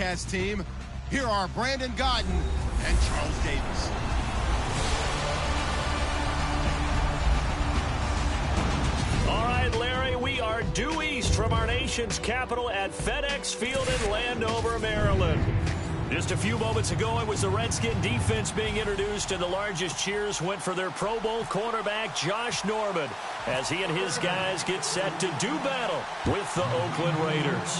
broadcast team, here are Brandon Gaudin and Charles Davis. All right, Larry, we are due east from our nation's capital at FedEx Field in Landover, Maryland. Just a few moments ago, it was the Redskin defense being introduced, and the largest cheers went for their Pro Bowl cornerback, Josh Norman, as he and his guys get set to do battle with the Oakland Raiders.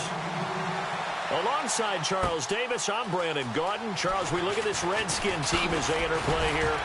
Alongside Charles Davis, I'm Brandon Gaudin. Charles, we look at this Redskin team as they interplay here,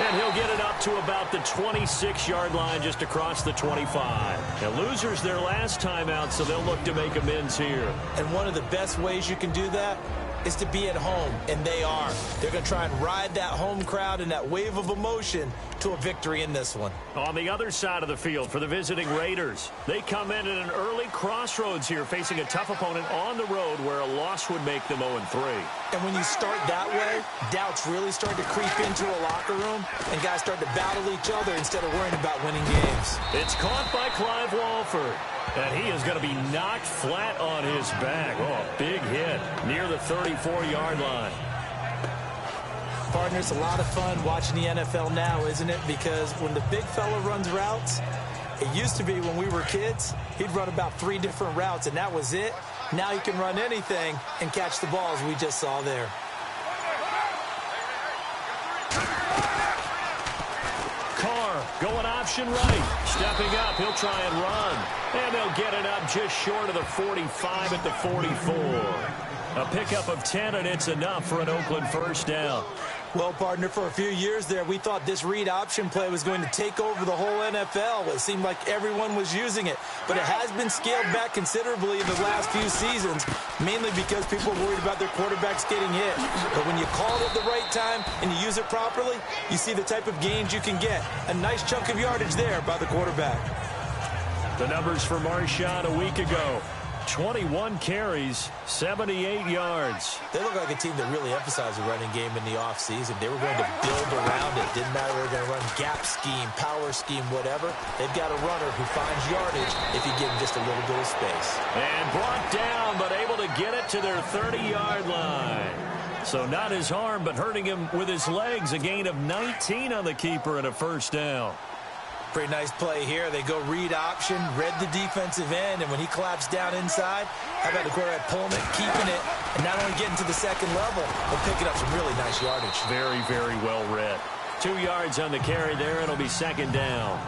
and he'll get it up to about the 26-yard line just across the 25. Now, losers their last time out, so they'll look to make amends here. And one of the best ways you can do that is to be at home, and they are. They're going to try and ride that home crowd and that wave of emotion to a victory in this one. On the other side of the field for the visiting Raiders, they come in at an early crossroads here, facing a tough opponent on the road where a loss would make them 0-3. And when you start that way, doubts really start to creep into a locker room, and guys start to battle each other instead of worrying about winning games. It's caught by Clive Walford, and he is going to be knocked flat on his back. Oh, a big hit near the 34-yard line. Partner, it's a lot of fun watching the NFL now, isn't it? Because when the big fella runs routes, it used to be when we were kids, he'd run about 3 different routes, and that was it. Now he can run anything and catch the balls we just saw there. Carr going option right. Stepping up, he'll try and run. And they'll get it up just short of the 45 at the 44. A pickup of 10, and it's enough for an Oakland first down. Well, partner, for a few years there, we thought this read option play was going to take over the whole NFL. It seemed like everyone was using it, but it has been scaled back considerably in the last few seasons, mainly because people are worried about their quarterbacks getting hit. But when you call it at the right time and you use it properly, you see the type of gains you can get. A nice chunk of yardage there by the quarterback. The numbers for Marshawn a week ago. 21 carries, 78 yards. They look like a team that really emphasized the running game in the offseason. They were going to build around it. Didn't matter if they were going to run gap scheme, power scheme, whatever. They've got a runner who finds yardage if you give him just a little bit of space. And brought down, but able to get it to their 30-yard line. So not his arm, but hurting him with his legs. A gain of 19 on the keeper and a first down. Pretty nice play here. They go read option, read the defensive end, and when he collapsed down inside, how about the quarterback pulling it, keeping it, and not only getting to the second level, but picking up some really nice yardage. Very, very well read. 2 yards on the carry there. It'll be second down.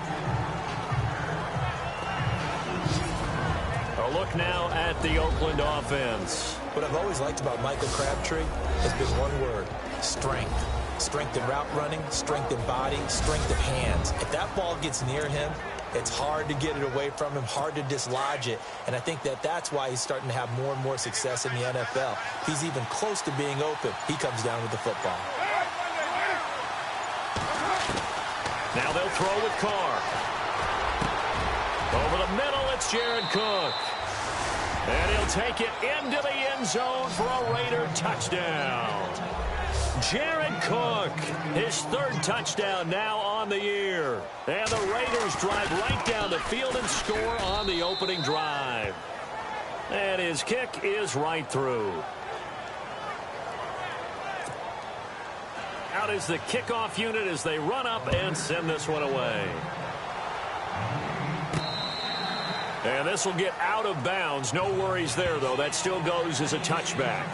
A look now at the Oakland offense. What I've always liked about Michael Crabtree has been one word: strength. Strength in route running, strength in body, strength of hands. If that ball gets near him, it's hard to get it away from him, hard to dislodge it. And I think that's why he's starting to have more and more success in the NFL. If he's even close to being open, he comes down with the football. Now they'll throw with Carr. Over the middle, it's Jared Cook. And he'll take it into the end zone for a Raider touchdown. Jared Cook, his 3rd touchdown now on the year. And the Raiders drive right down the field and score on the opening drive. And his kick is right through. Out is the kickoff unit as they run up and send this one away. And this will get out of bounds. No worries there, though. That still goes as a touchback.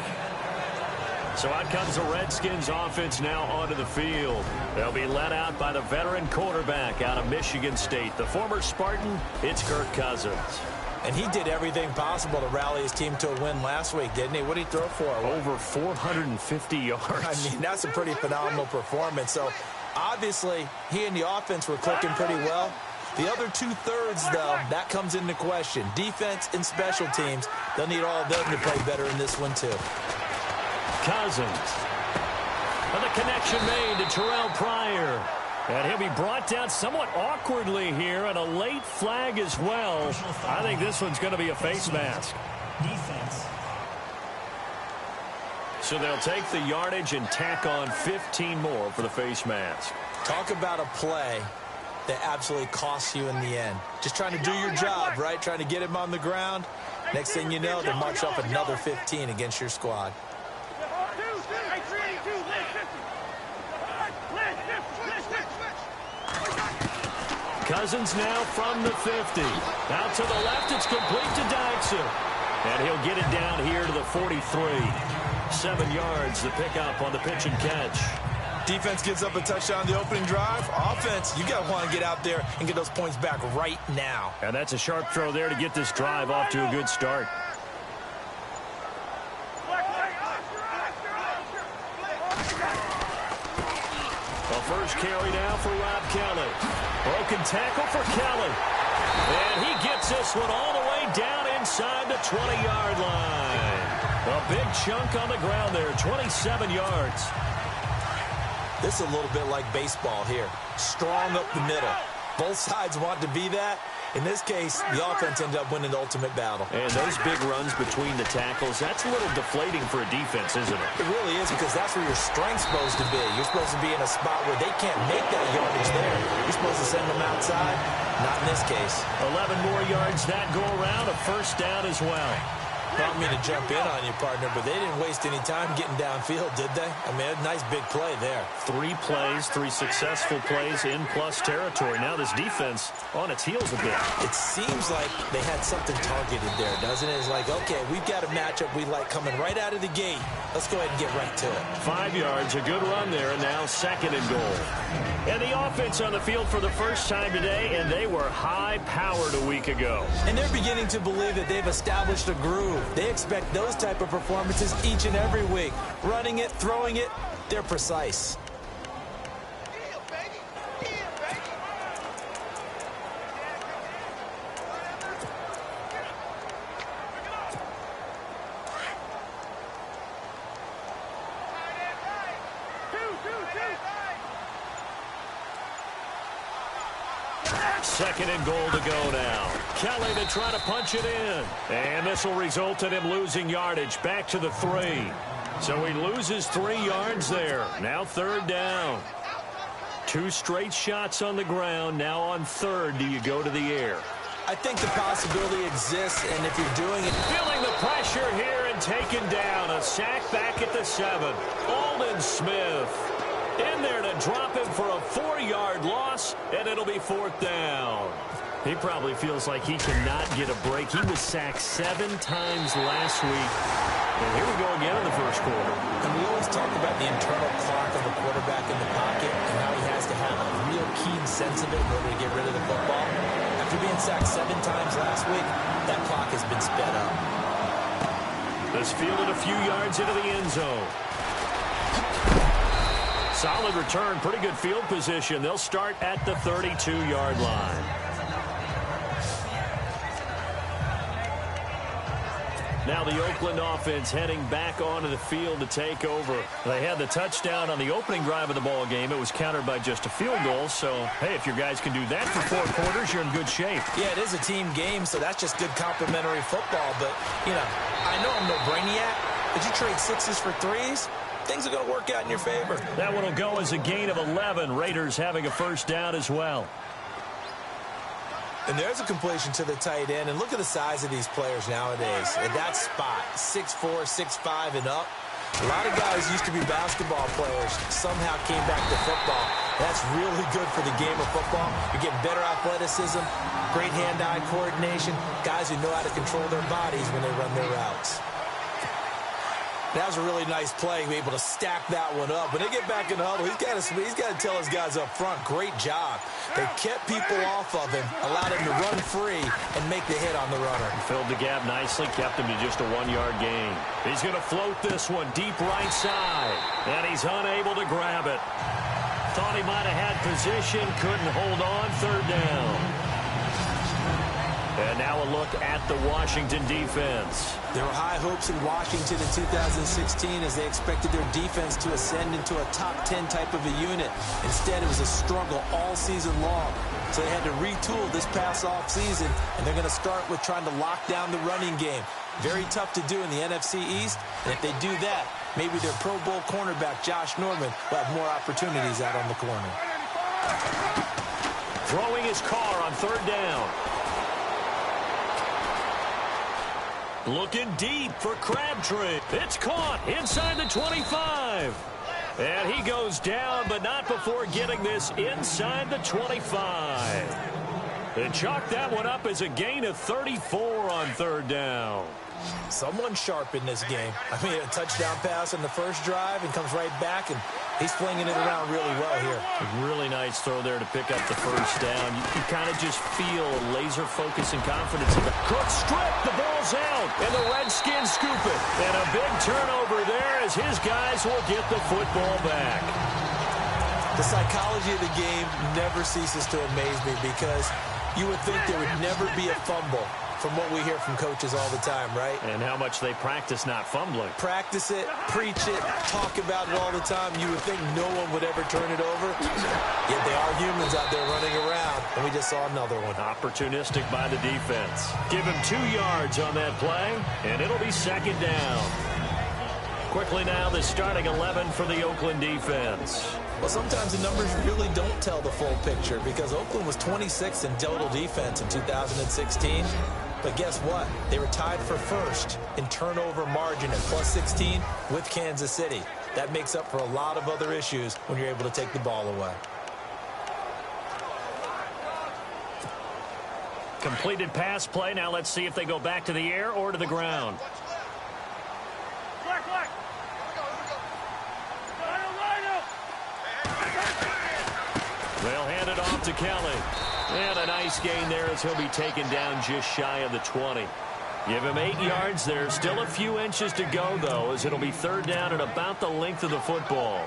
So out comes the Redskins offense now onto the field. They'll be led out by the veteran quarterback out of Michigan State. The former Spartan, it's Kirk Cousins. And he did everything possible to rally his team to a win last week, didn't he? What did he throw for? Over 450 yards. I mean, that's a pretty phenomenal performance. So, obviously, he and the offense were clicking pretty well. The other 2/3, though, that comes into question. Defense and special teams, they'll need all of them to play better in this one, too. Cousins. And the connection made to Terrell Pryor. And he'll be brought down somewhat awkwardly here, and a late flag as well. I think this one's going to be a face mask. Defense. So they'll take the yardage and tack on 15 more for the face mask. Talk about a play that absolutely costs you in the end. Just trying to do your job, right? Trying to get him on the ground. Next thing you know, they march off another 15 against your squad. Cousins now from the 50. Out to the left, it's complete to Dyson. And he'll get it down here to the 43. 7 yards to pick up on the pitch and catch. Defense gives up a touchdown the opening drive. Offense, you got to want to get out there and get those points back right now. And that's a sharp throw there to get this drive off to a good start. The first carry now for Rob Kelly. Broken tackle for Kelly. And he gets this one all the way down inside the 20-yard line. A big chunk on the ground there, 27 yards. This is a little bit like baseball here. Strong up the middle. Both sides want to be that. In this case, the offense ended up winning the ultimate battle. And those big runs between the tackles, that's a little deflating for a defense, isn't it? It really is, because that's where your strength's supposed to be. You're supposed to be in a spot where they can't make that yardage there. You're supposed to send them outside. Not in this case. 11 more yards that go around, a first down as well. I don't mean to jump in on you, partner, but they didn't waste any time getting downfield, did they? I mean, a nice big play there. 3 plays, 3 successful plays in plus territory. Now this defense on its heels a bit. It seems like they had something targeted there, doesn't it? It's like, okay, we've got a matchup we like coming right out of the gate. Let's go ahead and get right to it. 5 yards, a good run there, and now 2nd and goal. And the offense on the field for the first time today, and they were high-powered a week ago. And they're beginning to believe that they've established a groove. They expect those type of performances each and every week. Running it, throwing it, they're precise. Second and goal to go now. Kelly to try to punch it in. And this will result in him losing yardage back to the 3. So he loses 3 yards there. Now 3rd down. 2 straight shots on the ground. Now on 3rd, do you go to the air? I think the possibility exists, and if you're doing it... Feeling the pressure here and taken down. A sack back at the 7. Aldon Smith in there to drop him for a 4-yard loss, and it'll be 4th down. He probably feels like he cannot get a break. He was sacked 7 times last week. And here we go again in the first quarter. And we always talk about the internal clock of a quarterback in the pocket and how he has to have a real keen sense of it in order to get rid of the football. After being sacked 7 times last week, that clock has been sped up. This fielded a few yards into the end zone. Solid return, pretty good field position. They'll start at the 32-yard line. Now the Oakland offense heading back onto the field to take over. They had the touchdown on the opening drive of the ball game. It was countered by just a field goal. So, hey, if your guys can do that for 4 quarters, you're in good shape. Yeah, it is a team game, so that's just good complementary football. But, you know, I know I'm no brainiac, but you trade 6s for 3s, things are going to work out in your favor. That one will go as a gain of 11. Raiders having a first down as well. And there's a completion to the tight end. And look at the size of these players nowadays. At that spot, 6'4", 6'5", and up. A lot of guys used to be basketball players, somehow came back to football. That's really good for the game of football. You're getting better athleticism, great hand-eye coordination, guys who know how to control their bodies when they run their routes. That was a really nice play, able to stack that one up. When they get back in the huddle, he's got to tell his guys up front, great job. They kept people off of him, allowed him to run free and make the hit on the runner. Filled the gap nicely, kept him to just a 1-yard gain. He's going to float this one deep right side, and he's unable to grab it. Thought he might have had position, couldn't hold on, 3rd down. And now a look at the Washington defense. There were high hopes in Washington in 2016 as they expected their defense to ascend into a top 10 type of a unit. Instead, it was a struggle all season long. So they had to retool this past off season, and they're going to start with trying to lock down the running game. Very tough to do in the NFC East, and if they do that, maybe their Pro Bowl cornerback, Josh Norman, will have more opportunities out on the corner. Throwing his car on 3rd down. Looking deep for Crabtree. It's caught inside the 25. And he goes down, but not before getting this inside the 25. They chalk that one up as a gain of 34 on third down. Someone sharp in this game. I mean, a touchdown pass on the first drive and comes right back, and he's flinging it around really well here. A really nice throw there to pick up the first down. You kind of just feel laser focus and confidence. Cook stripped, the ball's out, and the Redskins scoop it. And a big turnover there as his guys will get the football back. The psychology of the game never ceases to amaze me because you would think there would never be a fumble from what we hear from coaches all the time, right? And how much they practice not fumbling. Practice it, preach it, talk about it all the time. You would think no one would ever turn it over. Yet they are humans out there running around, and we just saw another one. Opportunistic by the defense. Give him 2 yards on that play, and it'll be second down. Quickly now, the starting 11 for the Oakland defense. Well, sometimes the numbers really don't tell the full picture because Oakland was 26th in total defense in 2016. But guess what? They were tied for first in turnover margin at +16 with Kansas City. That makes up for a lot of other issues when you're able to take the ball away. Completed pass play. Now let's see if they go back to the air or to the ground. They'll hand it off to Kelly. And a nice gain there as he'll be taken down just shy of the 20. Give him 8 yards there. Still a few inches to go, though, as it'll be third down at about the length of the football.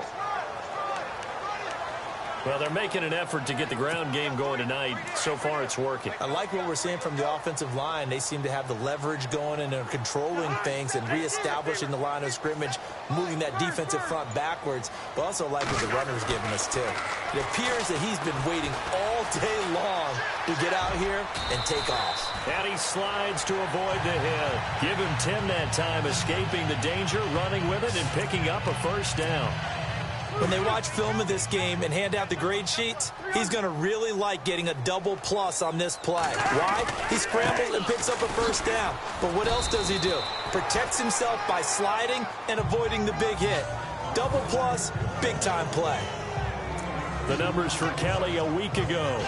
Well, they're making an effort to get the ground game going tonight. So far, it's working. I like what we're seeing from the offensive line. They seem to have the leverage going, and they're controlling things and reestablishing the line of scrimmage, moving that defensive front backwards, but also like what the runner's giving us, too. It appears that he's been waiting all day long to get out here and take off. And he slides to avoid the hit. Give him 10 that time, escaping the danger, running with it, and picking up a first down. When they watch film of this game and hand out the grade sheets, he's going to really like getting a double plus on this play. Why? He scrambles and picks up a first down. But what else does he do? Protects himself by sliding and avoiding the big hit. Double plus, big-time play. The numbers for Kelly a week ago.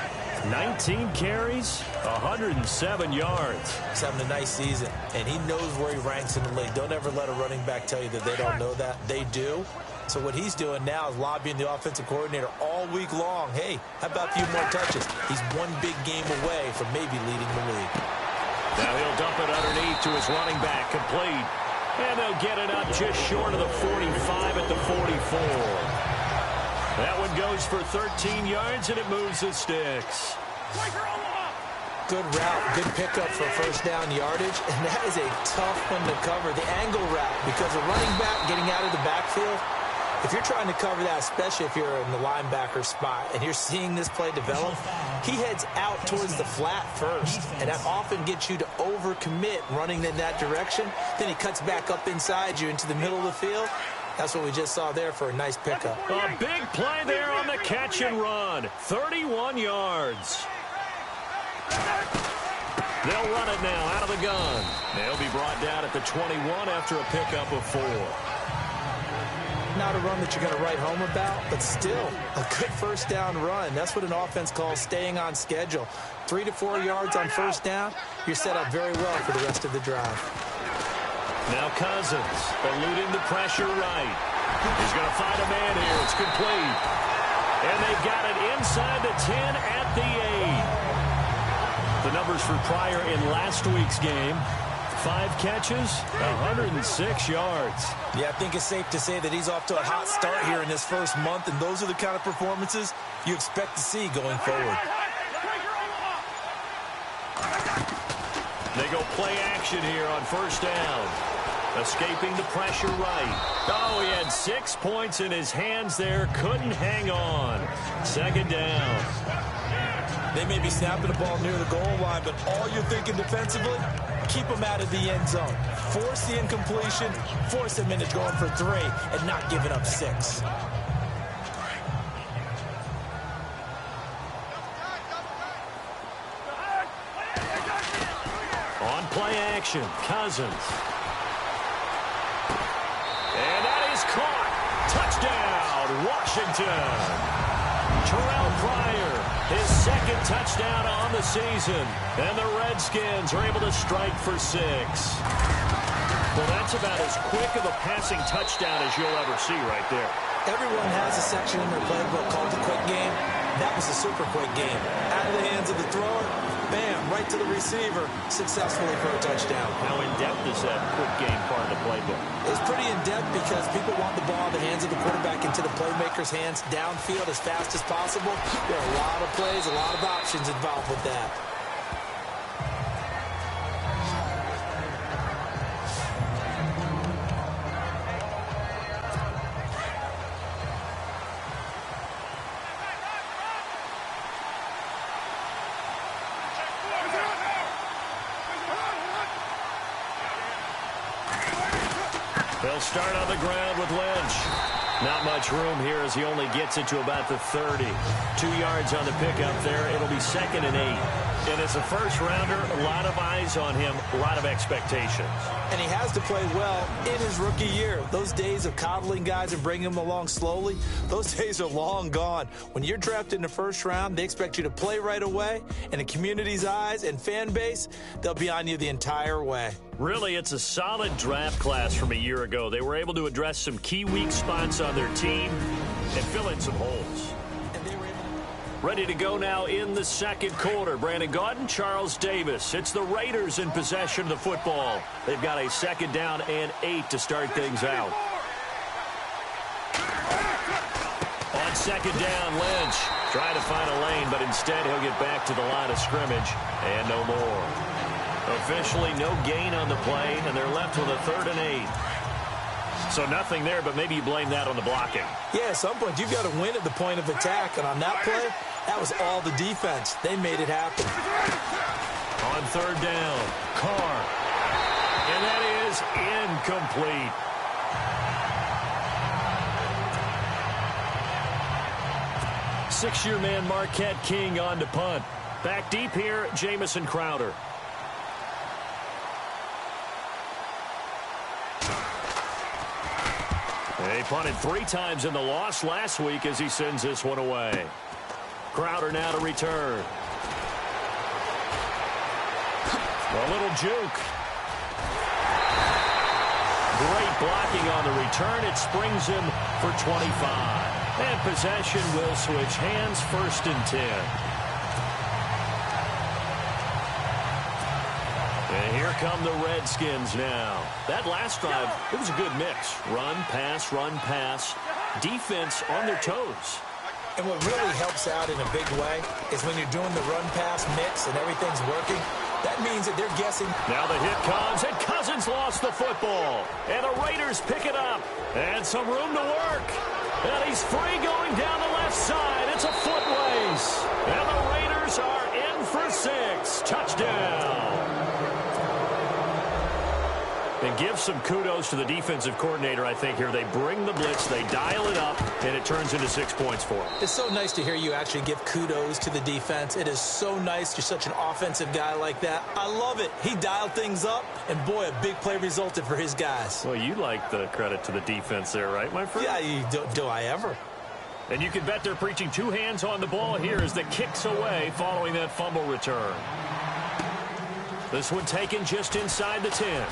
19 carries, 107 yards. He's having a nice season, and he knows where he ranks in the league. Don't ever let a running back tell you that they don't know that. They do. So what he's doing now is lobbying the offensive coordinator all week long. Hey, how about a few more touches? He's one big game away from maybe leading the league. Now he'll dump it underneath to his running back, complete. And they'll get it up just short of the 45 at the 44. That one goes for 13 yards, and it moves the sticks. Good route, good pickup for first down yardage, and that is a tough one to cover. The angle route, because a running back getting out of the backfield, if you're trying to cover that, especially if you're in the linebacker spot and you're seeing this play develop, he heads out towards the flat first, and that often gets you to overcommit running in that direction. Then he cuts back up inside you into the middle of the field. That's what we just saw there for a nice pickup. A big play there on the catch and run. 31 yards. They'll run it now out of the gun. They'll be brought down at the 21 after a pickup of 4. Not a run that you're going to write home about, but still a good first down run. That's what an offense calls staying on schedule. 3 to 4 yards on first down, you're set up very well for the rest of the drive. Now Cousins eluding the pressure right. He's going to find a man here. It's complete. And they've got it inside the 10 at the 8. The numbers for Pryor in last week's game. 5 catches, 106 yards. Yeah, I think it's safe to say that he's off to a hot start here in this first month, and those are the kind of performances you expect to see going forward. They go play action here on first down. Escaping the pressure right. Oh, he had 6 points in his hands there. Couldn't hang on. Second down. They may be snapping the ball near the goal line, but all you're thinking defensively, keep them out of the end zone. Force the incompletion, force them into going for 3, and not giving up 6. On play action. Cousins. And that is caught. Touchdown, Washington. Terrell Pryor, his second touchdown on the season. And the Redskins are able to strike for 6. Well, that's about as quick of a passing touchdown as you'll ever see right there. Everyone has a section in their playbook called the quick game. That was a super quick game. Out of the hands of the thrower, bam, right to the receiver, successfully for a touchdown. How in-depth is that quick game part of the playbook? It's pretty in-depth because people want the ball in the hands of the quarterback into the playmaker's hands downfield as fast as possible. There are a lot of plays, a lot of options involved with that. They'll start on the ground with Lynch. Not much room here as he only gets it to about the 30. 2 yards on the pickup there. It'll be 2nd and 8. And as a first-rounder, a lot of eyes on him, a lot of expectations. And he has to play well in his rookie year. Those days of coddling guys and bringing them along slowly, those days are long gone. When you're drafted in the first round, they expect you to play right away. And the community's eyes and fan base, they'll be on you the entire way. Really, it's a solid draft class from a year ago. They were able to address some key weak spots on their team and fill in some holes. Ready to go now in the second quarter. Brandon Gaudin, Charles Davis. It's the Raiders in possession of the football. They've got a 2nd down and 8 to start things out. On 2nd down, Lynch trying to find a lane, but instead he'll get back to the line of scrimmage and no more. Officially no gain on the play, and they're left with a 3rd and 8. So nothing there, but maybe you blame that on the blocking. Yeah, at some point, you've got to win at the point of attack. And on that play, that was all the defense. They made it happen. On 3rd down, Carr. And that is incomplete. Six-year man Marquette King on to punt. Back deep here, Jamison Crowder. They punted 3 times in the loss last week as he sends this one away. Crowder now to return. A little juke. Great blocking on the return. It springs him for 25. And possession will switch hands, 1st and 10. And here come the Redskins now. That last drive, it was a good mix. Run, pass, defense on their toes. And what really helps out in a big way is when you're doing the run-pass mix and everything's working, that means that they're guessing. Now the hit comes, and Cousins lost the football. And the Raiders pick it up. And some room to work. And he's free going down the left side. It's a foot race. And the Raiders are in for 6. Touchdown. And give some kudos to the defensive coordinator, I think, here. They bring the blitz, they dial it up, and it turns into 6 points for them. It's so nice to hear you actually give kudos to the defense. It is so nice. You're such an offensive guy like that. I love it. He dialed things up, and boy, a big play resulted for his guys. Well, you like the credit to the defense there, right, my friend? Yeah, do I ever? And you can bet they're preaching 2 hands on the ball here as the kicks away following that fumble return. This one taken just inside the 10.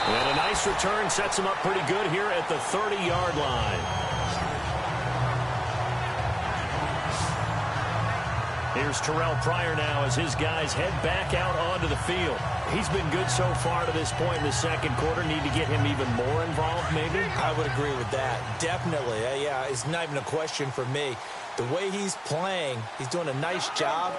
And a nice return sets him up pretty good here at the 30-yard line. Here's Terrell Pryor now as his guys head back out onto the field. He's been good so far to this point in the second quarter. Need to get him even more involved, maybe? I would agree with that. Definitely. Yeah, it's not even a question for me. The way he's playing, he's doing a nice job.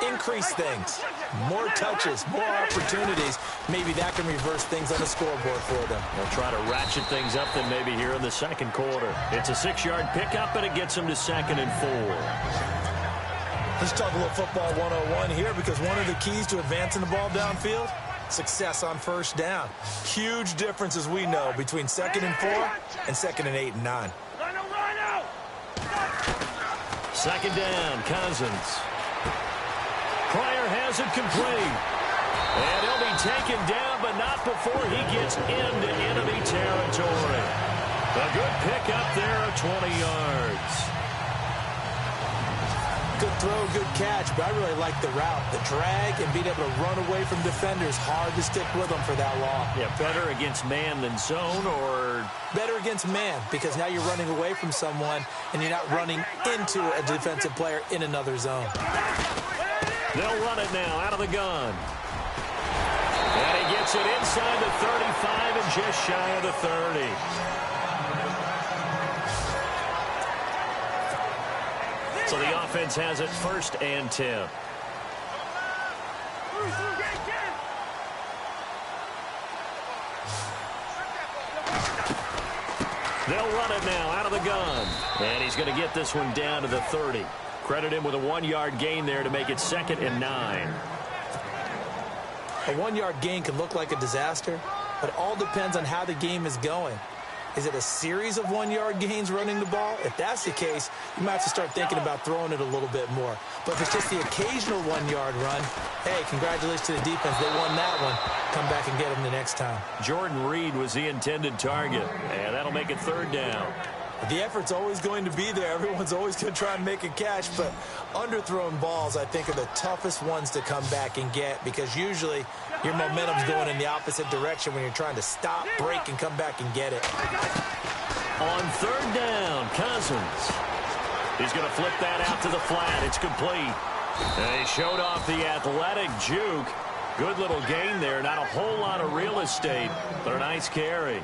Increase things. More touches, more opportunities. Maybe that can reverse things on the scoreboard for them. They'll try to ratchet things up then maybe here in the second quarter. It's a 6-yard pickup, and it gets him to 2nd and 4. Let's talk a little football 101 here, because one of the keys to advancing the ball downfield, success on 1st down. Huge difference, as we know, between 2nd and 4 and 2nd and 8 and 9. 2nd down, Cousins. Pryor has it complete. And he'll be taken down, but not before he gets into enemy territory. A good pickup there of 20 yards. Good throw, good catch, but I really like the route. The drag and being able to run away from defenders, hard to stick with them for that long. Yeah, better against man than zone, or? Better against man, because now you're running away from someone and you're not running into a defensive player in another zone. They'll run it now out of the gun. And he gets it inside the 35 and just shy of the 30. So the offense has it 1st and 10. They'll run it now out of the gun. And he's going to get this one down to the 30. Credit him with a 1-yard gain there to make it 2nd and 9. A 1-yard gain can look like a disaster, but it all depends on how the game is going. Is it a series of 1-yard gains running the ball? If that's the case, you might have to start thinking about throwing it a little bit more. But if it's just the occasional 1-yard run, hey, congratulations to the defense. They won that one. Come back and get them the next time. Jordan Reed was the intended target, and that'll make it 3rd down. The effort's always going to be there. Everyone's always going to try and make a catch, but underthrown balls, I think, are the toughest ones to come back and get because usually your momentum's going in the opposite direction when you're trying to stop, break, and come back and get it. On 3rd down, Cousins. He's going to flip that out to the flat. It's complete. And he showed off the athletic juke. Good little gain there. Not a whole lot of real estate, but a nice carry.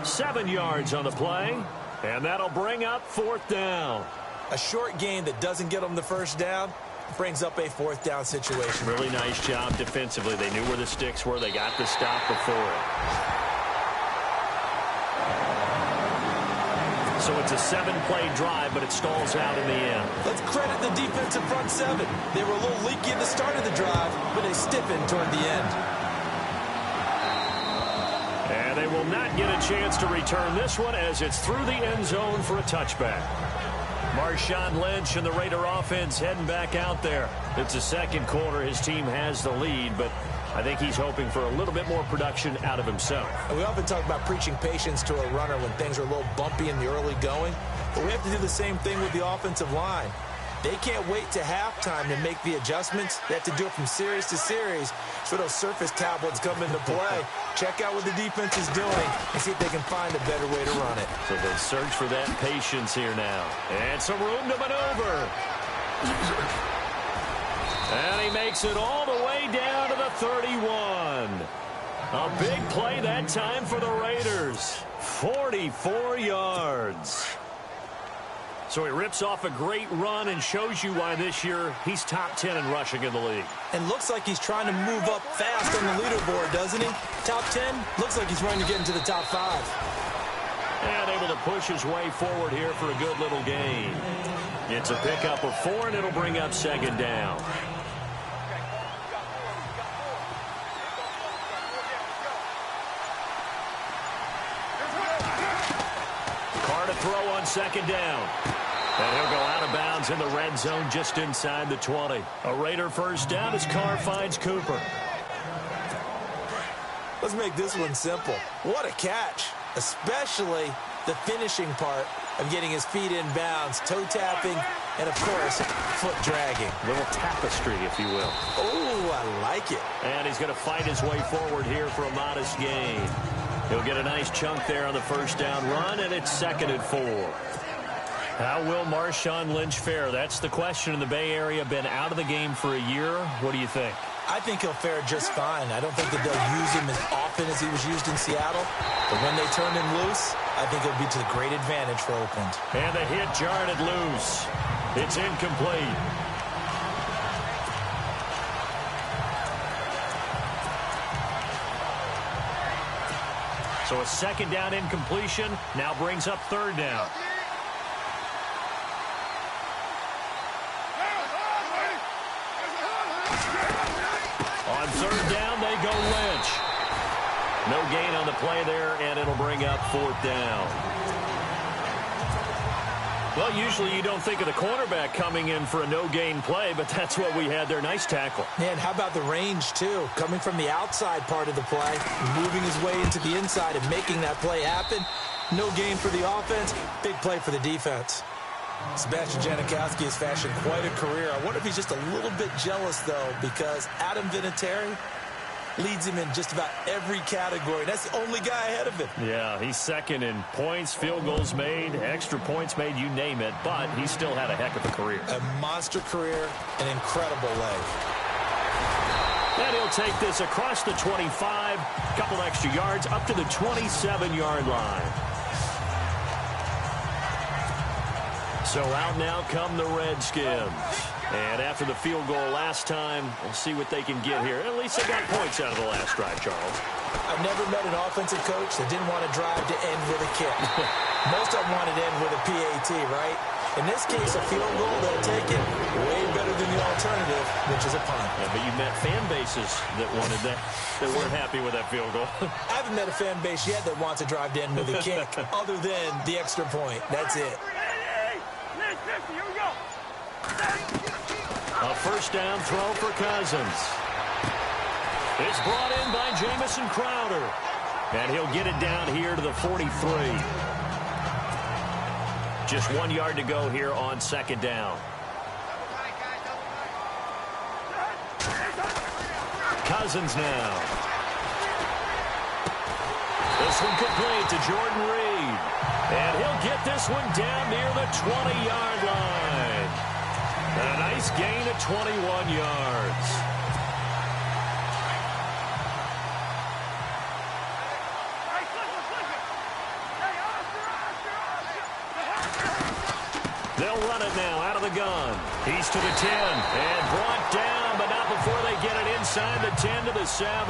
7 yards on the play. And that'll bring up 4th down. A short gain that doesn't get them the 1st down brings up a 4th down situation. Really nice job defensively. They knew where the sticks were. They got the stop before it. So it's a 7-play drive, but it stalls out in the end. Let's credit the defensive front 7. They were a little leaky at the start of the drive, but they stiffened toward the end. And they will not get a chance to return this one as it's through the end zone for a touchback. Marshawn Lynch and the Raider offense heading back out there. It's the 2nd quarter. His team has the lead, but I think he's hoping for a little bit more production out of himself. And we often talk about preaching patience to a runner when things are a little bumpy in the early going, but we have to do the same thing with the offensive line. They can't wait to halftime to make the adjustments. They have to do it from series to series so those surface tablets come into play. Check out what the defense is doing and see if they can find a better way to run it. So they search for that patience here now. And some room to maneuver. And he makes it all the way down to the 31. A big play that time for the Raiders. 44 yards. So he rips off a great run and shows you why this year he's top 10 in rushing in the league. And looks like he's trying to move up fast on the leaderboard, doesn't he? Top 10, looks like he's running to get into the top 5. And able to push his way forward here for a good little gain. It's a pickup of 4, and it'll bring up 2nd down. Carr to throw on 2nd down. And he'll go out of bounds in the red zone just inside the 20. A Raider 1st down as Carr finds Cooper. Let's make this one simple. What a catch, especially the finishing part of getting his feet in bounds, toe tapping, and, of course, foot dragging. Little tapestry, if you will. Oh, I like it. And he's going to fight his way forward here for a modest gain. He'll get a nice chunk there on the 1st down run, and it's 2nd and 4. How will Marshawn Lynch fare? That's the question in the Bay Area. Been out of the game for a year. What do you think? I think he'll fare just fine. I don't think that they'll use him as often as he was used in Seattle. But when they turn him loose, I think it'll be to the great advantage for Oakland. And the hit jarred it loose. It's incomplete. So a 2nd down incompletion now brings up 3rd down. On 3rd down, they go Lynch. No gain on the play there, and it'll bring up 4th down. Well, usually you don't think of the cornerback coming in for a no-gain play, but that's what we had there. Nice tackle. Man, how about the range, too? Coming from the outside part of the play, moving his way into the inside and making that play happen. No gain for the offense, big play for the defense. Sebastian Janikowski has fashioned quite a career. I wonder if he's just a little bit jealous, though, because Adam Vinatieri leads him in just about every category. That's the only guy ahead of him. Yeah, he's second in points, field goals made, extra points made, you name it. But he still had a heck of a career. A monster career, an incredible leg. And he'll take this across the 25, couple extra yards, up to the 27-yard line. So out now come the Redskins. And after the field goal last time, we'll see what they can get here. At least they got points out of the last drive, Charles. I've never met an offensive coach that didn't want to drive to end with a kick. Most of them wanted to end with a PAT, right? In this case, a field goal, they'll take it way better than the alternative, which is a punt. Yeah, but you met fan bases that wanted that weren't happy with that field goal. I haven't met a fan base yet that wants to drive to end with a kick, other than the extra point. That's it. Here we go. A first down throw for Cousins. It's brought in by Jamison Crowder. And he'll get it down here to the 43. Just 1 yard to go here on second down. Cousins now. This one complete to Jordan Reed. And he'll get this one down near the 20-yard line. And a nice gain of 21 yards. They'll run it now out of the gun. He's to the 10 and brought down, but not before they get it inside the 10 to the 7.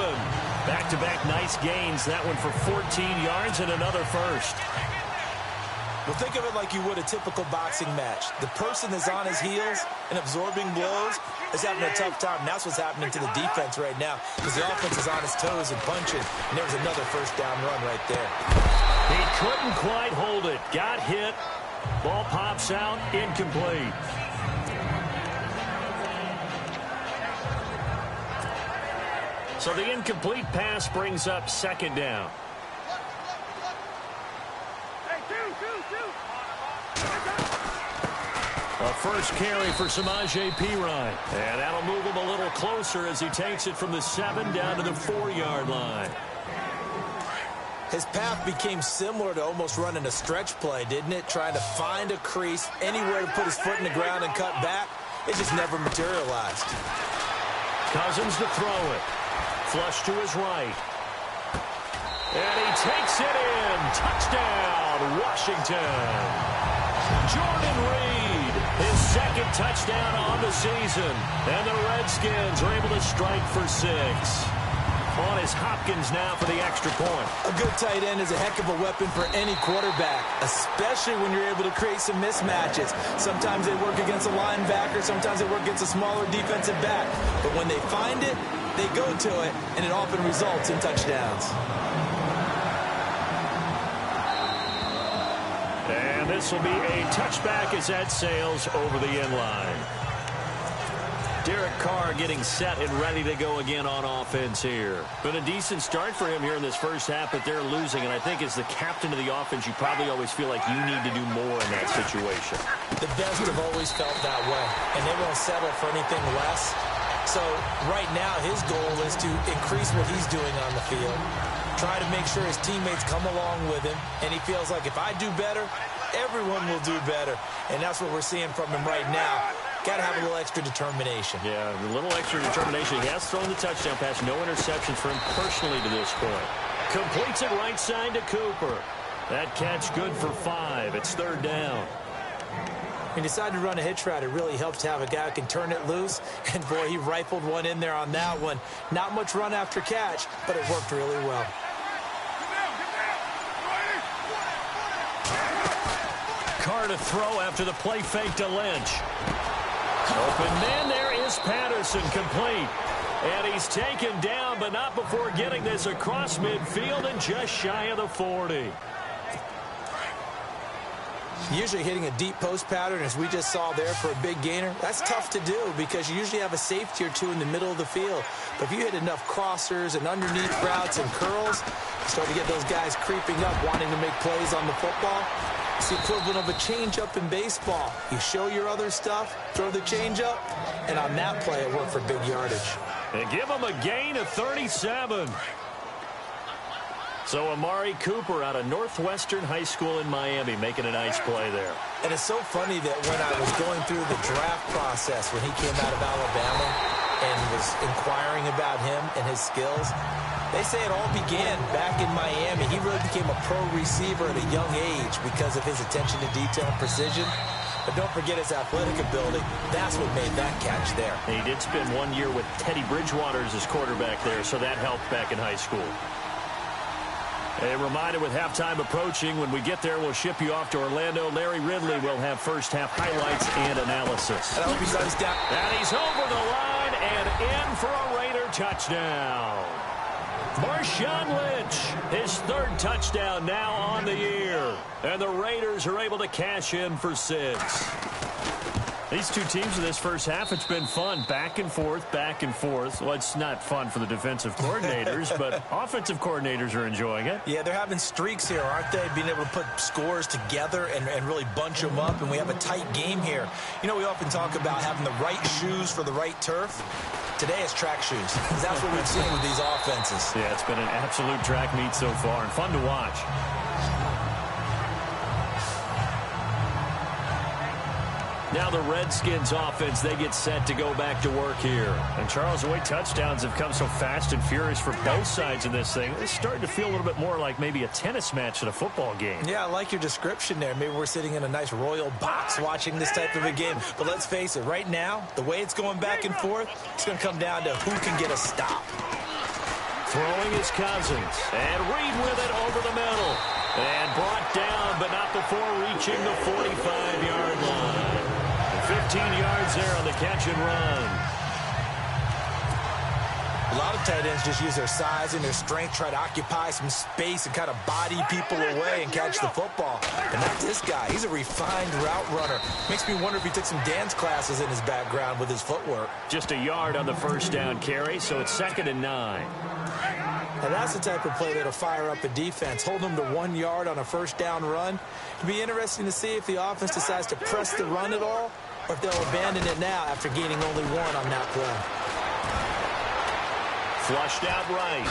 Back-to-back nice gains. That one for 14 yards and another first. Well, think of it like you would a typical boxing match. The person that's on his heels and absorbing blows is having a tough time. And that's what's happening to the defense right now because the offense is on his toes and punching. And there's another first down run right there. He couldn't quite hold it. Got hit. Ball pops out. Incomplete. So the incomplete pass brings up second down. A first carry for Samaje Perine. And that'll move him a little closer as he takes it from the 7 down to the 4-yard line. His path became similar to almost running a stretch play, didn't it? Trying to find a crease, anywhere to put his foot in the ground and cut back. It just never materialized. Cousins to throw it. Flush to his right. And he takes it in. Touchdown, Washington. Jordan Reed, his second touchdown on the season. And the Redskins are able to strike for 6. On is Hopkins now for the extra point. A good tight end is a heck of a weapon for any quarterback, especially when you're able to create some mismatches. Sometimes they work against a linebacker, sometimes they work against a smaller defensive back. But when they find it, they go to it, and it often results in touchdowns. And this will be a touchback as that sails over the end line. Derek Carr getting set and ready to go again on offense here. Been a decent start for him here in this first half, but they're losing. And I think as the captain of the offense, you probably always feel like you need to do more in that situation. The best have always felt that way, and they won't settle for anything less. So right now his goal is to increase what he's doing on the field, try to make sure his teammates come along with him, and he feels like if I do better, everyone will do better. And that's what we're seeing from him right now. Got to have a little extra determination. Yeah, a little extra determination. He has thrown the touchdown pass. No interceptions for him personally to this point. Completes it right side to Cooper. That catch good for 5. It's third down. He decided to run a hitch route. It really helps to have a guy who can turn it loose. And, boy, he rifled one in there on that one. Not much run after catch, but it worked really well. Carr to throw after the play fake to Lynch. Open man, there is Patterson, complete. And he's taken down, but not before getting this across midfield and just shy of the 40. Usually hitting a deep post pattern, as we just saw there for a big gainer, that's tough to do because you usually have a safety or two in the middle of the field. But if you hit enough crossers and underneath routes and curls, you start to get those guys creeping up, wanting to make plays on the football. It's the equivalent of a changeup in baseball. You show your other stuff, throw the changeup, and on that play, it worked for big yardage. And give them a gain of 37. So Amari Cooper out of Northwestern High School in Miami making a nice play there. And it's so funny that when I was going through the draft process when he came out of Alabama and was inquiring about him and his skills, they say it all began back in Miami. He really became a pro receiver at a young age because of his attention to detail and precision. But don't forget his athletic ability. That's what made that catch there. And he did spend 1 year with Teddy Bridgewater as his quarterback there, so that helped back in high school. A reminder with halftime approaching, when we get there, we'll ship you off to Orlando. Larry Ridley will have first half highlights and analysis. And I hope he runs down. And he's over the line and in for a Raider touchdown. Marshawn Lynch, his third touchdown now on the year. And the Raiders are able to cash in for 6. These two teams in this first half, it's been fun. Back and forth, back and forth. Well, it's not fun for the defensive coordinators, but offensive coordinators are enjoying it. Yeah, they're having streaks here, aren't they? Being able to put scores together and really bunch them up, and we have a tight game here. You know, we often talk about having the right shoes for the right turf. Today it's track shoes, because that's what we've seen with these offenses. Yeah, it's been an absolute track meet so far, and fun to watch. Now the Redskins offense, they get set to go back to work here. And Charles, the way touchdowns have come so fast and furious for both sides of this thing, it's starting to feel a little bit more like maybe a tennis match in a football game. Yeah, I like your description there. Maybe we're sitting in a nice royal box watching this type of a game. But let's face it, right now, the way it's going back and forth, it's going to come down to who can get a stop. Throwing his Cousins. And Reed with it over the middle. And brought down, but not before reaching the 45-yard line. 15 yards there on the catch and run. A lot of tight ends just use their size and their strength, try to occupy some space and kind of body people away and catch the football. But not this guy. He's a refined route runner. Makes me wonder if he took some dance classes in his background with his footwork. Just a yard on the first down carry, so it's 2nd and 9. And that's the type of play that'll fire up a defense. Hold them to 1 yard on a first down run. It'll be interesting to see if the offense decides to press the run at all, or if they'll abandon it now after gaining only 1 on that play. Flushed out right.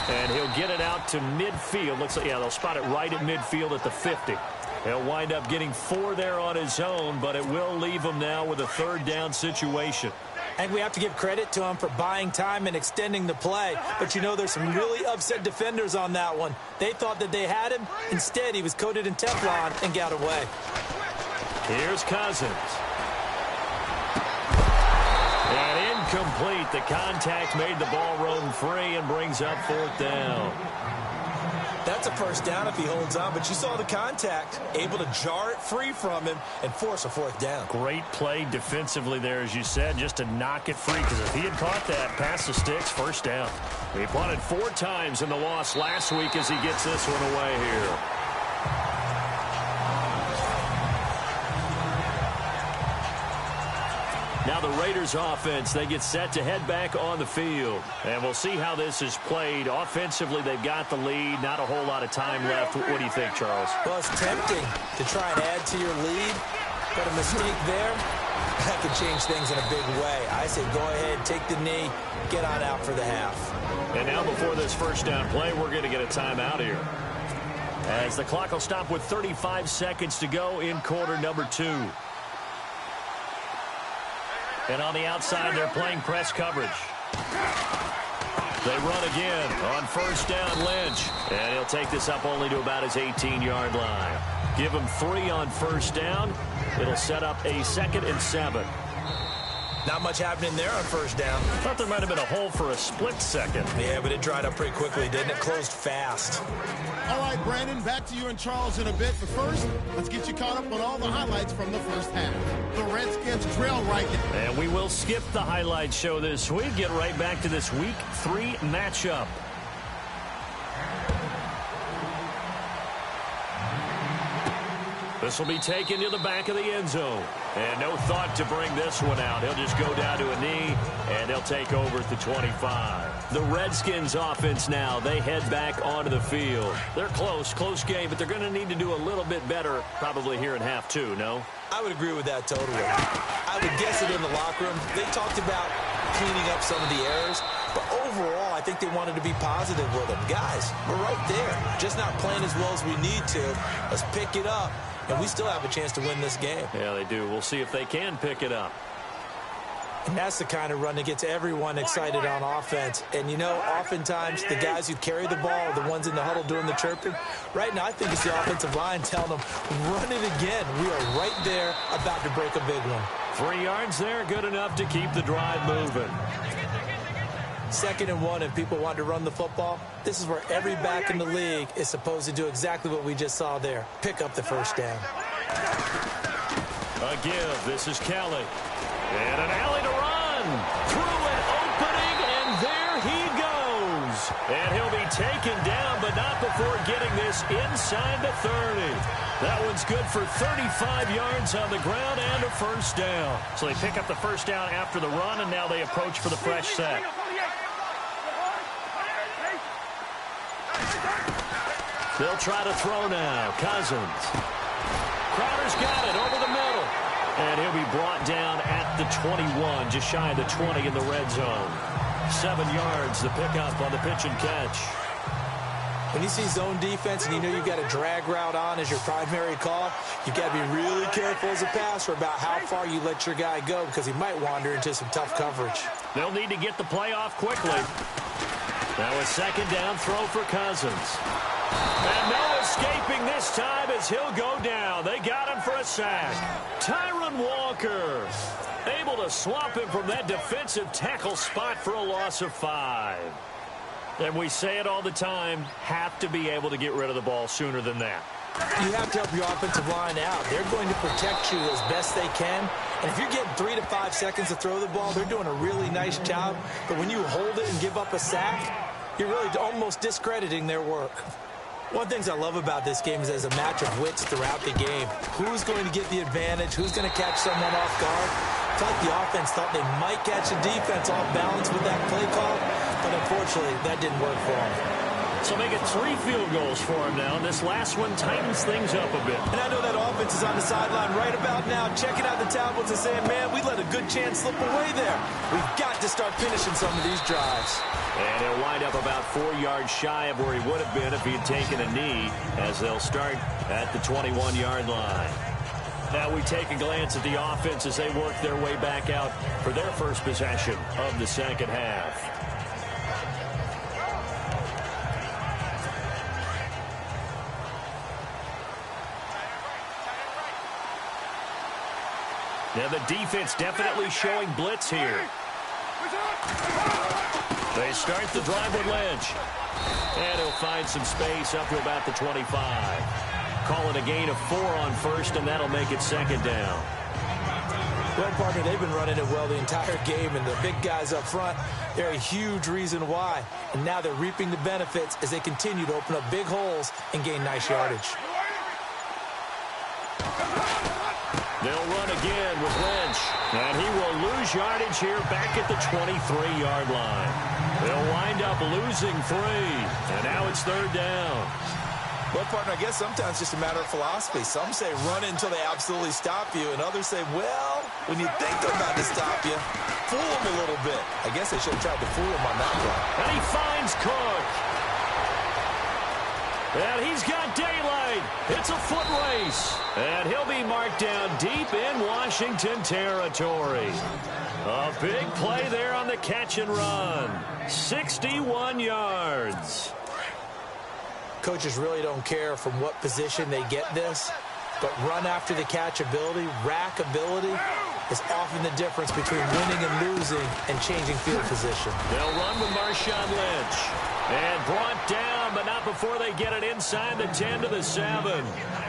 And he'll get it out to midfield. Looks like, yeah, they'll spot it right at midfield at the 50. He'll wind up getting 4 there on his own, but it will leave him now with a 3rd down situation. And we have to give credit to him for buying time and extending the play. But, you know, there's some really upset defenders on that one. They thought that they had him. Instead, he was coated in Teflon and got away. Here's Cousins. And incomplete. The contact made the ball roam free and brings up 4th down. That's a first down if he holds on, but you saw the contact, able to jar it free from him and force a 4th down. Great play defensively there, as you said, just to knock it free, because if he had caught that past the sticks, 1st down. He punted 4 times in the loss last week as he gets this one away here. Now the Raiders offense, they get set to head back on the field. And we'll see how this is played. Offensively, they've got the lead. Not a whole lot of time left. What do you think, Charles? Well, it's tempting to try and add to your lead. But a mistake there, that could change things in a big way. I say go ahead, take the knee, get on out for the half. And now before this first down play, we're going to get a timeout here, as the clock will stop with 35 seconds to go in quarter number 2. And on the outside, they're playing press coverage. They run again on first down, Lynch. And he'll take this up only to about his 18-yard line. Give him 3 on first down. It'll set up a 2nd and 7. Not much happening there on first down. Thought there might have been a hole for a split second. Yeah, but it dried up pretty quickly, didn't it? Closed fast. All right, Brandon, back to you and Charles in a bit. But first, let's get you caught up on all the highlights from the first half. The Redskins drill right now. And we will skip the highlight show this week. Get right back to this Week 3 matchup. This will be taken to the back of the end zone. And no thought to bring this one out. He'll just go down to a knee, and they'll take over at the 25. The Redskins offense now, they head back onto the field. They're close game, but they're going to need to do a little bit better probably here in half two, no? I would agree with that totally. I would guess it in the locker room. They talked about cleaning up some of the errors, but overall, I think they wanted to be positive with them. Guys, we're right there. Just not playing as well as we need to. Let's pick it up, and we still have a chance to win this game. Yeah, they do. We'll see if they can pick it up. And that's the kind of run that gets everyone excited on offense. And, you know, oftentimes the guys who carry the ball are the ones in the huddle doing the chirping. Right now, I think it's the offensive line telling them, run it again. We are right there about to break a big one. 3 yards there, good enough to keep the drive moving. 2nd and 1, and people want to run the football. This is where every back in the league is supposed to do exactly what we just saw there. Pick up the first down. A give. This is Kelly. And an alley to run. Through an opening, and there he goes. And he'll be taken down, but not before getting this inside the 30. That one's good for 35 yards on the ground and a first down. So they pick up the first down after the run, and now they approach for the fresh set. They'll try to throw now. Cousins. Crowder's got it over the middle. And he'll be brought down at the 21, just shy of the 20 in the red zone. 7 yards, the pickup on the pitch and catch. When you see zone defense and you know you've got a drag route on as your primary call, you've got to be really careful as a passer about how far you let your guy go because he might wander into some tough coverage. They'll need to get the play off quickly. Now a 2nd down throw for Cousins. And no escaping this time as he'll go down. They got him for a sack. Tyron Walker able to swap him from that defensive tackle spot for a loss of 5. And we say it all the time, have to be able to get rid of the ball sooner than that. You have to help your offensive line out. They're going to protect you as best they can. And if you're getting 3 to 5 seconds to throw the ball, they're doing a really nice job. But when you hold it and give up a sack, you're really almost discrediting their work. One of the things I love about this game is there's a match of wits throughout the game. Who's going to get the advantage? Who's going to catch someone off guard? I felt like the offense thought they might catch the defense off balance with that play call, but unfortunately, that didn't work for them. So make it 3 field goals for him now. This last one tightens things up a bit. And I know that offense is on the sideline right about now, checking out the tablets and saying, man, we let a good chance slip away there. We've got to start finishing some of these drives. And he'll wind up about 4 yards shy of where he would have been if he had taken a knee, as they'll start at the 21-yard line. Now we take a glance at the offense as they work their way back out for their first possession of the second half. Now the defense definitely showing blitz here. They start the drive with Lynch. And he'll find some space up to about the 25. Call it a gain of 4 on first, and that'll make it 2nd down. Well, partner, they've been running it well the entire game, and the big guys up front, they're a huge reason why. And now they're reaping the benefits as they continue to open up big holes and gain nice yardage. They'll run again with Lynch. And he will lose yardage here back at the 23-yard line. They'll wind up losing 3. And now it's 3rd down. Well, partner, I guess sometimes it's just a matter of philosophy. Some say run it until they absolutely stop you, and others say, well, when you think they're about to stop you, fool them a little bit. I guess they should have tried to fool him on that one. And he finds Cook. And he's got daylight. It's a foot race. And he'll be marked down deep in Washington territory. A big play there on the catch and run. 61 yards. Coaches really don't care from what position they get this, but run after the catch ability, rack ability, is often the difference between winning and losing and changing field position. They'll run with Marshawn Lynch. And brought down, but not before they get it inside the 10 to the 7.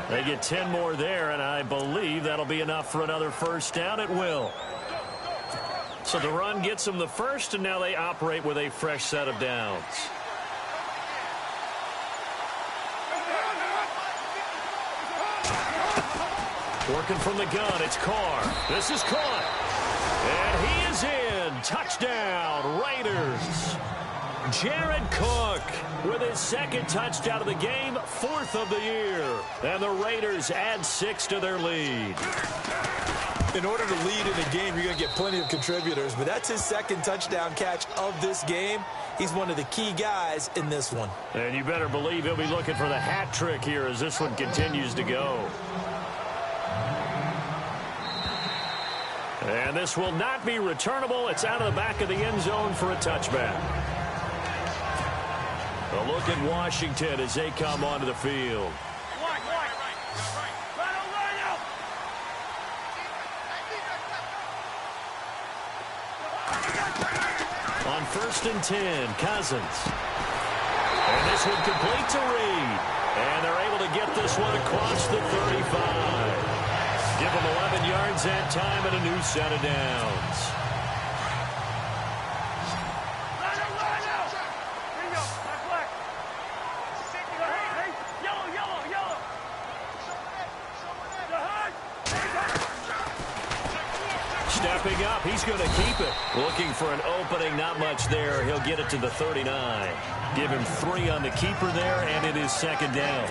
They get 10 more there, and I believe that'll be enough for another first down. It will. So the run gets them the first, and now they operate with a fresh set of downs. Working from the gun, it's Carr. This is caught. And he is in. Touchdown, Raiders. Jared Cook with his second touchdown of the game, 4th of the year. And the Raiders add 6 to their lead. In order to lead in a game, you're going to get plenty of contributors, but that's his second touchdown catch of this game. He's one of the key guys in this one. And you better believe he'll be looking for the hat trick here as this one continues to go. And this will not be returnable. It's out of the back of the end zone for a touchback. A look at Washington as they come onto the field. On 1st and 10, Cousins. And this one complete to Reed. And they're able to get this one across the 35. Give them 11 yards that time and a new set of downs. Stepping up, he's going to keep it. Looking for an opening, not much there. He'll get it to the 39. Give him 3 on the keeper there, and it is 2nd down.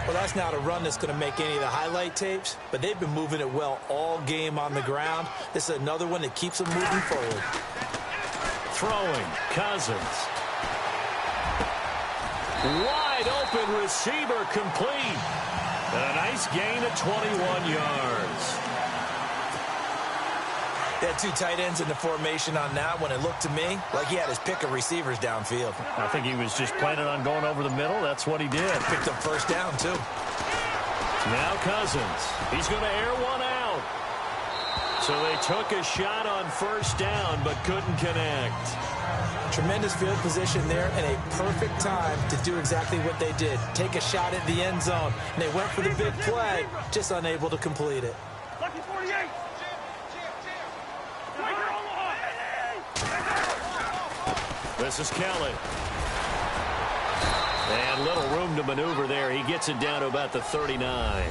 Well, that's not a run that's going to make any of the highlight tapes, but they've been moving it well all game on the ground. This is another one that keeps them moving forward. Throwing, Cousins. Wide open receiver complete. And a nice gain of 21 yards. They had 2 tight ends in the formation on that one. It looked to me like he had his pick of receivers downfield. I think he was just planning on going over the middle. That's what he did. Picked up 1st down, too. Now Cousins. He's going to air one out. So they took a shot on 1st down, but couldn't connect. Tremendous field position there and a perfect time to do exactly what they did. Take a shot at the end zone. And they went for the big play, just unable to complete it. Lucky 48. This is Kelly. And little room to maneuver there. He gets it down to about the 39.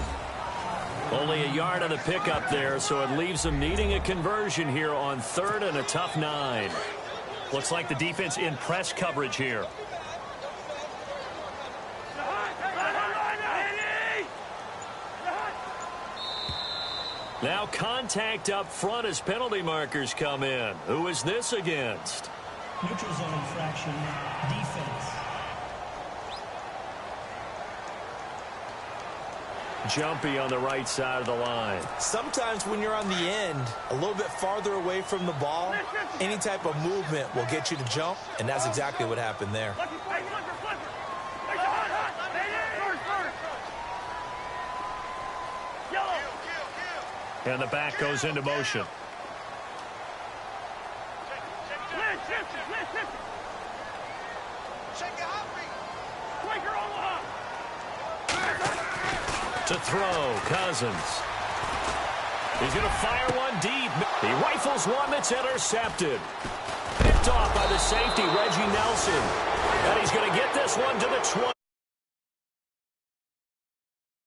Only a yard on the pickup there, so it leaves them needing a conversion here on 3rd and a tough 9. Looks like the defense in press coverage here. Now contact up front as penalty markers come in. Who is this against? Neutral zone infraction, defense. Jumpy on the right side of the line. Sometimes when you're on the end, a little bit farther away from the ball, any type of movement will get you to jump, and that's exactly what happened there. And the back goes into motion. To throw, Cousins. He's going to fire one deep. He rifles one that's intercepted. Picked off by the safety, Reggie Nelson. And he's going to get this one to the 20.